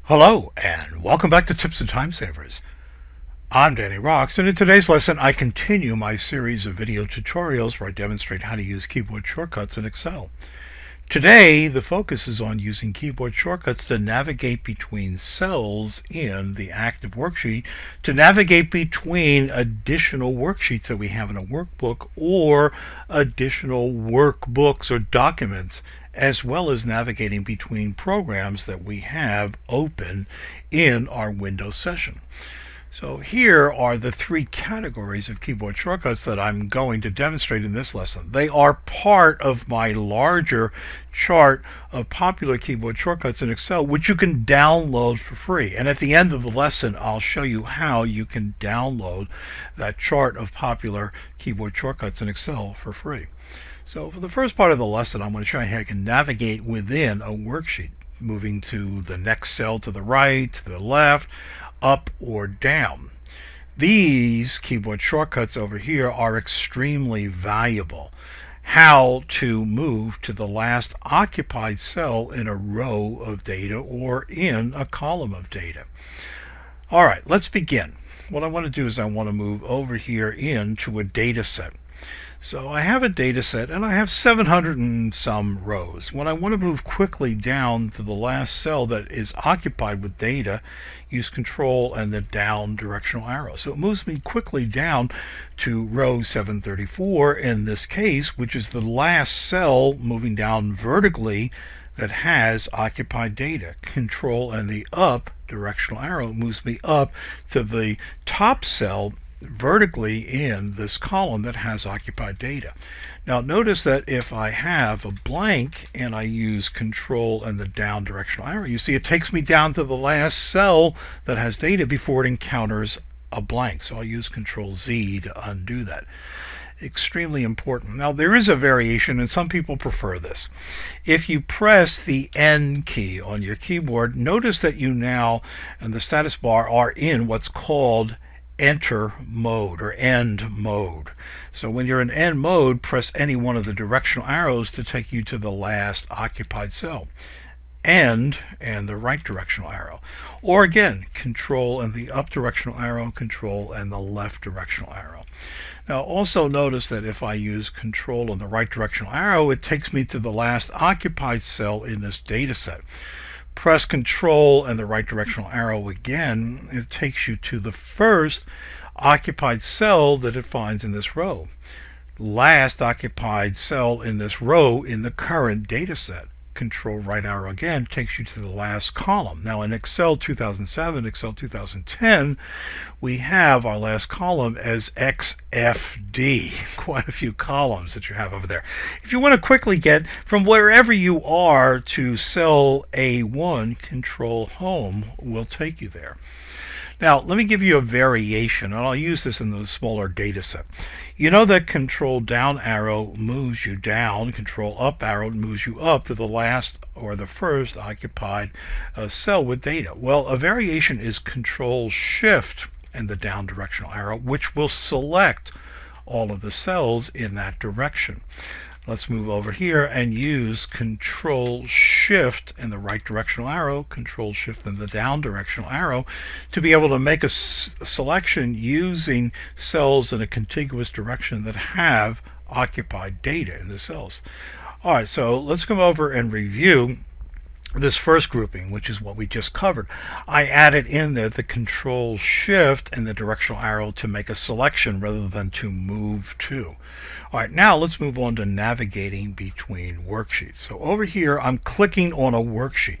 Hello and welcome back to Tips and Time Savers. I'm Danny Rocks, and in today's lesson I continue my series of video tutorials where I demonstrate how to use keyboard shortcuts in Excel. Today the focus is on using keyboard shortcuts to navigate between cells in the active worksheet, to navigate between additional worksheets that we have in a workbook or additional workbooks or documents, as well as navigating between programs that we have open in our Windows session. So here are the three categories of keyboard shortcuts that I'm going to demonstrate in this lesson. They are part of my larger chart of popular keyboard shortcuts in Excel, which you can download for free. And at the end of the lesson, I'll show you how you can download that chart of popular keyboard shortcuts in Excel for free. So for the first part of the lesson, I'm going to show you how you can navigate within a worksheet, moving to the next cell to the right, to the left, up or down. These keyboard shortcuts over here are extremely valuable. How to move to the last occupied cell in a row of data or in a column of data. All right, let's begin. What I want to do is I want to move over here into a data set. So I have a data set and I have 700 and some rows. When I want to move quickly down to the last cell that is occupied with data, use Control and the down directional arrow. So it moves me quickly down to row 734 in this case, which is the last cell moving down vertically that has occupied data. Control and the up directional arrow moves me up to the top cell vertically in this column that has occupied data. Now notice that if I have a blank and I use Control and the down directional arrow, you see it takes me down to the last cell that has data before it encounters a blank. So I'll use Control Z to undo that. Extremely important. Now there is a variation and some people prefer this. If you press the N key on your keyboard, notice that you now and the status bar are in what's called enter mode or end mode. So when you're in end mode, press any one of the directional arrows to take you to the last occupied cell. End and the right directional arrow. Or again, Control and the up directional arrow, Control and the left directional arrow. Now also notice that if I use Control and the right directional arrow, it takes me to the last occupied cell in this data set. Press Control and the right directional arrow again, it takes you to the first occupied cell that it finds in this row. Last occupied cell in this row in the current data set. Control right arrow again takes you to the last column. Now in Excel 2007, Excel 2010, we have our last column as XFD. Quite a few columns that you have over there. If you want to quickly get from wherever you are to cell A1, Control Home will take you there. Now let me give you a variation, and I'll use this in the smaller data set. You know that Control down arrow moves you down, Control up arrow moves you up to the last or the first occupied cell with data. Well, a variation is Control Shift and the down directional arrow, which will select all of the cells in that direction. Let's move over here and use Control Shift and the right directional arrow, Control Shift and the down directional arrow to be able to make a selection using cells in a contiguous direction that have occupied data in the cells. Alright, so let's come over and review this first grouping, which is what we just covered. I added in there the Control Shift and the directional arrow to make a selection rather than to move to. Alright, now let's move on to navigating between worksheets. So over here I'm clicking on a worksheet.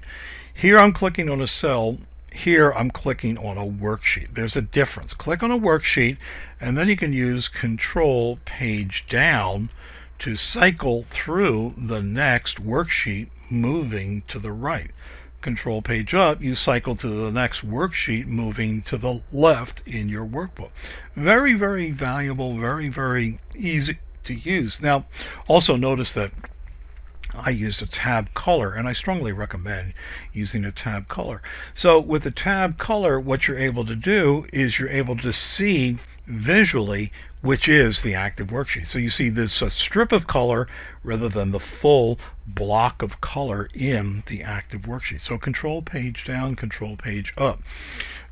Here I'm clicking on a cell. Here I'm clicking on a worksheet. There's a difference. Click on a worksheet and then you can use Control Page Down to cycle through the next worksheet moving to the right. Control Page Up, you cycle to the next worksheet moving to the left in your workbook. Very, very valuable, very, very easy to use. Now, also notice that I used a tab color, and I strongly recommend using a tab color. So with the tab color, what you're able to do is you're able to see visually which is the active worksheet. So you see this a strip of color rather than the full block of color in the active worksheet. So control page down, control page up.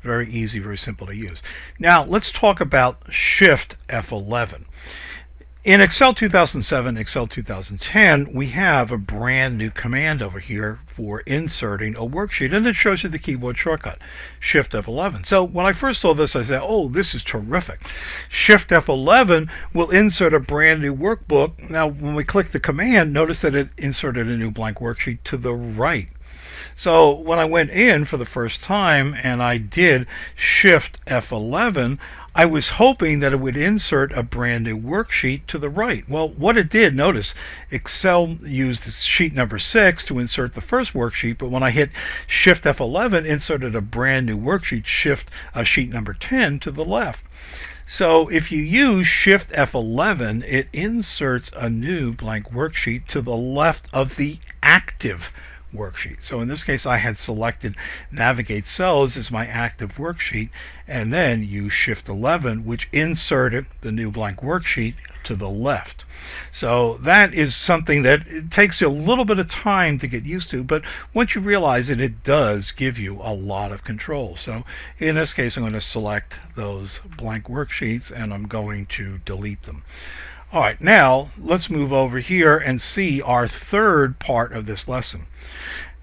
Very easy, very simple to use. Now let's talk about Shift F11. In Excel 2007, Excel 2010, we have a brand new command over here for inserting a worksheet, and it shows you the keyboard shortcut, Shift F11. So when I first saw this, I said, oh, this is terrific. Shift F11 will insert a brand new workbook. Now, when we click the command, notice that it inserted a new blank worksheet to the right. So when I went in for the first time and I did Shift F11, I was hoping that it would insert a brand new worksheet to the right. Well, what it did, notice, Excel used sheet number 6 to insert the first worksheet, but when I hit Shift F11, inserted a brand new worksheet, sheet number 10 to the left. So if you use Shift F11, it inserts a new blank worksheet to the left of the active worksheet. So in this case, I had selected Navigate Cells as my active worksheet, and then use Shift 11, which inserted the new blank worksheet to the left. So that is something that it takes you a little bit of time to get used to, but once you realize it, it does give you a lot of control. So in this case, I'm going to select those blank worksheets and I'm going to delete them. All right, now let's move over here and see our third part of this lesson.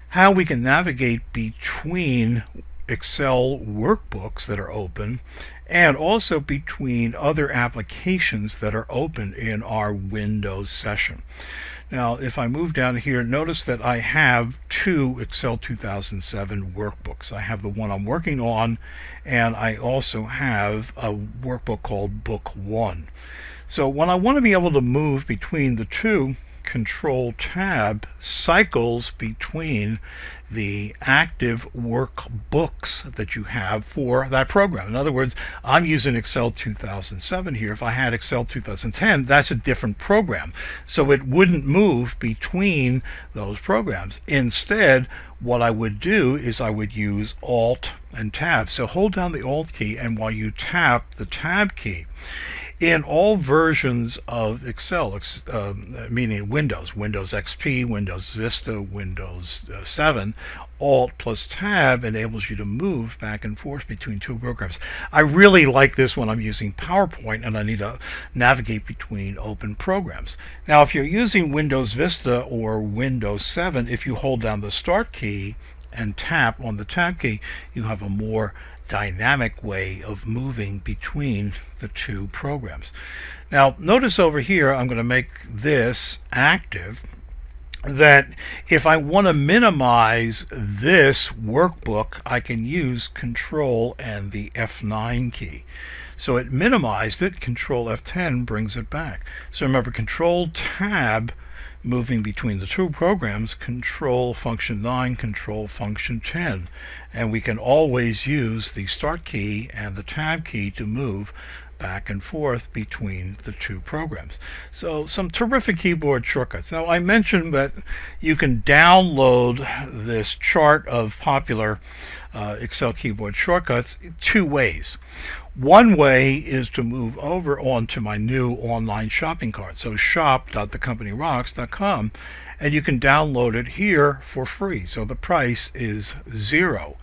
How we can navigate between Excel workbooks that are open and also between other applications that are open in our Windows session. Now, if I move down here, notice that I have two Excel 2007 workbooks. I have the one I'm working on, and I also have a workbook called Book 1. So when I want to be able to move between the two, Control Tab cycles between the active workbooks that you have for that program. In other words, I'm using Excel 2007 here. If I had Excel 2010, that's a different program. So it wouldn't move between those programs. Instead, what I would do is I would use Alt and Tab. So hold down the Alt key, and while you tap the Tab key, in all versions of Excel, meaning Windows XP, Windows Vista, Windows 7, Alt plus Tab enables you to move back and forth between two programs. I really like this when I'm using PowerPoint and I need to navigate between open programs. Now, if you're using Windows Vista or Windows 7, if you hold down the Start key and tap on the Tab key, you have a more dynamic way of moving between the two programs. Now notice over here I'm going to make this active, that if I want to minimize this workbook, I can use Control and the F9 key. So it minimized it, Control F10 brings it back. So remember, Control Tab moving between the two programs, Control Function 9, Control Function 10. And we can always use the Start key and the Tab key to move back and forth between the two programs. So some terrific keyboard shortcuts. Now I mentioned that you can download this chart of popular Excel keyboard shortcuts two ways. One way is to move over onto my new online shopping cart, so shop.thecompanyrocks.com, and you can download it here for free, so the price is $0.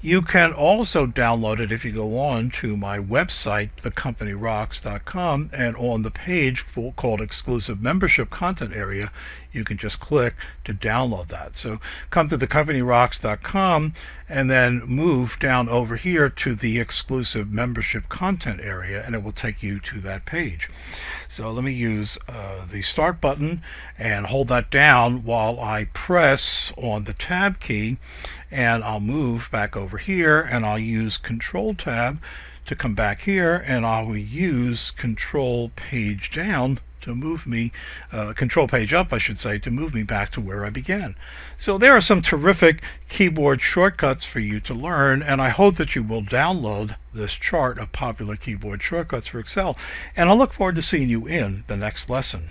You can also download it if you go on to my website, thecompanyrocks.com, and on the page called Exclusive Membership Content Area, you can just click to download that. So come to thecompanyrocks.com and then move down over here to the Exclusive Membership Content Area, and it will take you to that page. So let me use the Start button and hold that down while I press on the Tab key, and I'll move back over here, and I'll use Control Tab to come back here, and I'll use Control Page Down to move me, Control Page Up, I should say, to move me back to where I began. So there are some terrific keyboard shortcuts for you to learn, and I hope that you will download this chart of popular keyboard shortcuts for Excel, and I look forward to seeing you in the next lesson.